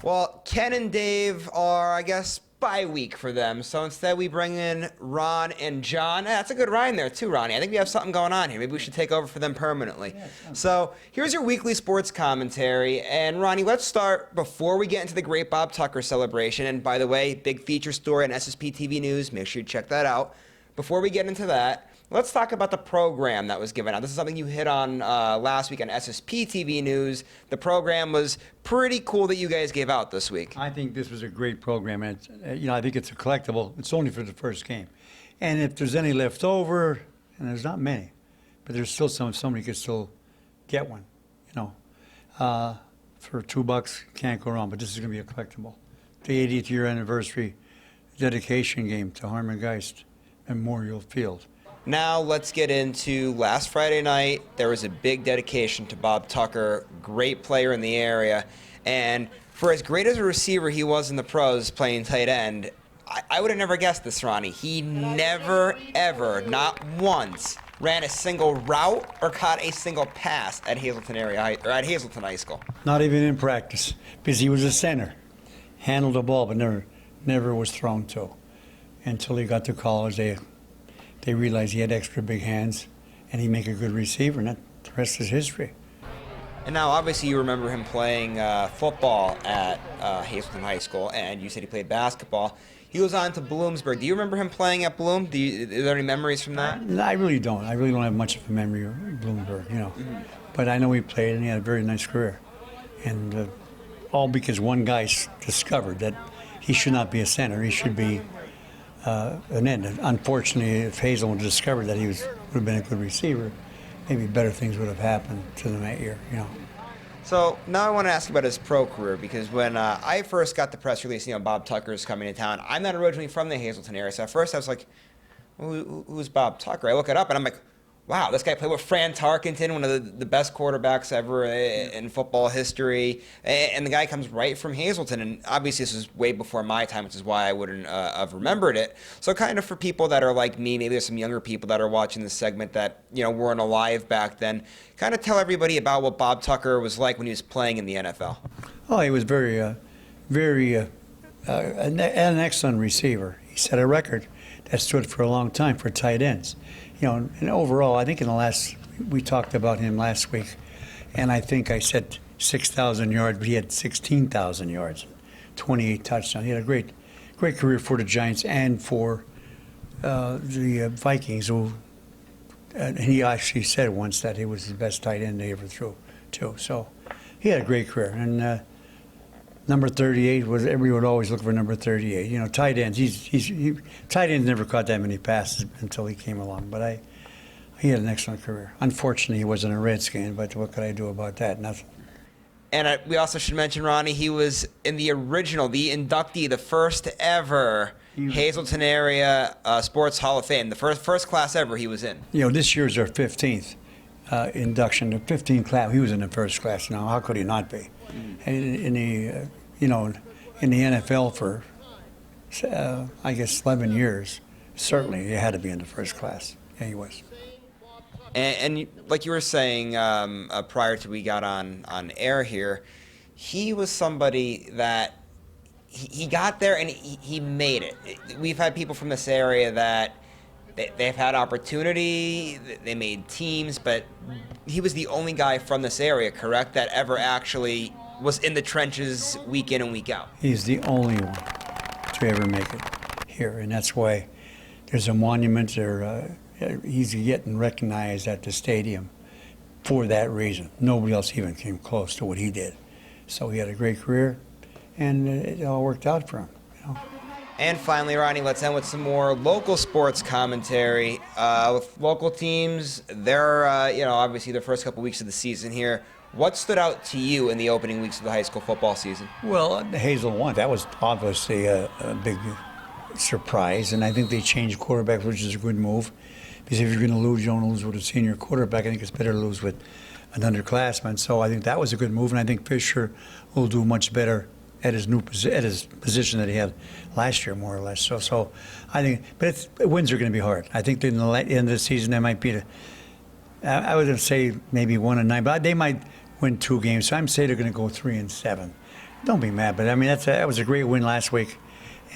Well, Ken and Dave are, I guess, bye week for them. So instead we bring in Ron and John. That's a good rhyme there too, Ronnie. I think we have something going on here. Maybe we should take over for them permanently. So here's your weekly sports commentary. And Ronnie, let's start before we get into the great Bob Tucker celebration. And by the way, big feature story on SSP TV News. Make sure you check that out. Before we get into that, let's talk about the program that was given out. This is something you hit on last week on SSP TV News. The program was pretty cool that you guys gave out this week. I think this was a great program, and I think it's a collectible. It's only for the first game, and if there's any left over, and there's not many, but there's still some. Somebody could still get one, for $2, can't go wrong. But this is going to be a collectible. The 80th year anniversary dedication game to Harmon Geist Memorial Field. Now let's get into last Friday night. There was a big dedication to Bob Tucker, great player in the area. And for as great as a receiver he was in the pros playing tight end, I would have never guessed this, Ronnie. He never, ever, not once, ran a single route or caught a single pass at Hazleton High School. Not even in practice, because he was a center. Handled the ball, but never was thrown to. Until he got to college, they realized he had extra big hands, and he'd make a good receiver, and the rest is history. And now, obviously, you remember him playing football at Hazleton High School, and you said he played basketball. He goes on to Bloomsburg. Do you remember him playing at Bloom? Are there any memories from that? No, I really don't. I really don't have much of a memory of Bloomsburg, But I know he played, and he had a very nice career. And all because one guy discovered that he should not be a center. He should be an end. Unfortunately, if Hazel would have discovered that he would have been a good receiver, maybe better things would have happened to them that year, So now I want to ask you about his pro career, because when I first got the press release, Bob Tucker's coming to town, I'm not originally from the Hazleton area, so at first I was like, who's Bob Tucker? I look it up and I'm like, wow, this guy played with Fran Tarkenton, one of the best quarterbacks ever in football history. And the guy comes right from Hazleton. And obviously this was way before my time, which is why I wouldn't have remembered it. So kind of for people that are like me, maybe there's some younger people that are watching this segment that, weren't alive back then, kind of tell everybody about what Bob Tucker was like when he was playing in the NFL. Oh, he was an excellent receiver. He set a record that stood for a long time for tight ends. And overall, I think we talked about him last week, and I think I said 6,000 yards, but he had 16,000 yards, 28 touchdowns. He had a great career for the Giants and for the Vikings. And he actually said once that he was the best tight end they ever threw, too. So he had a great career. And number 38 was everyone would always look for number 38. Tight ends. Tight ends never caught that many passes until he came along. But he had an excellent career. Unfortunately, he wasn't a Redskin. But what could I do about that? Nothing. And we also should mention, Ronnie, he was in the inductee, the first ever Hazleton area Sports Hall of Fame, the first class ever he was in. This year's our 15th induction, the 15th class. He was in the first class. Now, how could he not be? In the NFL for, I guess, 11 years, certainly he had to be in the first class. Yeah, he was. And like you were saying prior to we got on air here, he was somebody that he got there and he made it. We've had people from this area that they've had opportunity, they made teams, but he was the only guy from this area, correct, that ever actually was in the trenches week in and week out. He's the only one to ever make it here, and that's why there's a monument there. He's getting recognized at the stadium for that reason. Nobody else even came close to what he did. So he had a great career, and it all worked out for him. And finally, Ronnie, let's end with some more local sports commentary. With local teams, they're, obviously the first couple weeks of the season here. What stood out to you in the opening weeks of the high school football season? Well, Hazel won. That was obviously a big surprise, and I think they changed quarterbacks, which is a good move. Because if you're going to lose, you don't lose with a senior quarterback. I think it's better to lose with an underclassman. So I think that was a good move, and I think Fisher will do much better at his position that he had last year, more or less. So I think, but wins are going to be hard. I think in the end of the season they might be I would say maybe 1-9, but they might win 2 games. So I'm saying they're going to go 3-7. Don't be mad, but I mean that was a great win last week,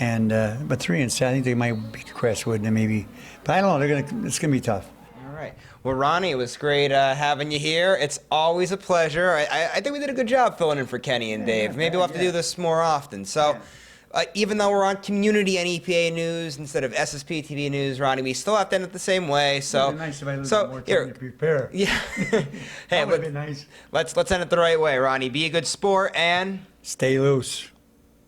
and but 3-7, I think they might beat Crestwood and maybe, but I don't know. It's gonna be tough. All right. Well, Ronnie, it was great having you here. It's always a pleasure. I think we did a good job filling in for Kenny and Dave. yeah, Maybe we'll have to do this more often. So, even though we're on community and EPA news instead of SSP TV news, Ronnie, we still have to end it the same way. So, It'd be nice if I had a little more time to prepare. Yeah. Hey, That would be nice. let's end it the right way, Ronnie. Be a good sport and Stay loose.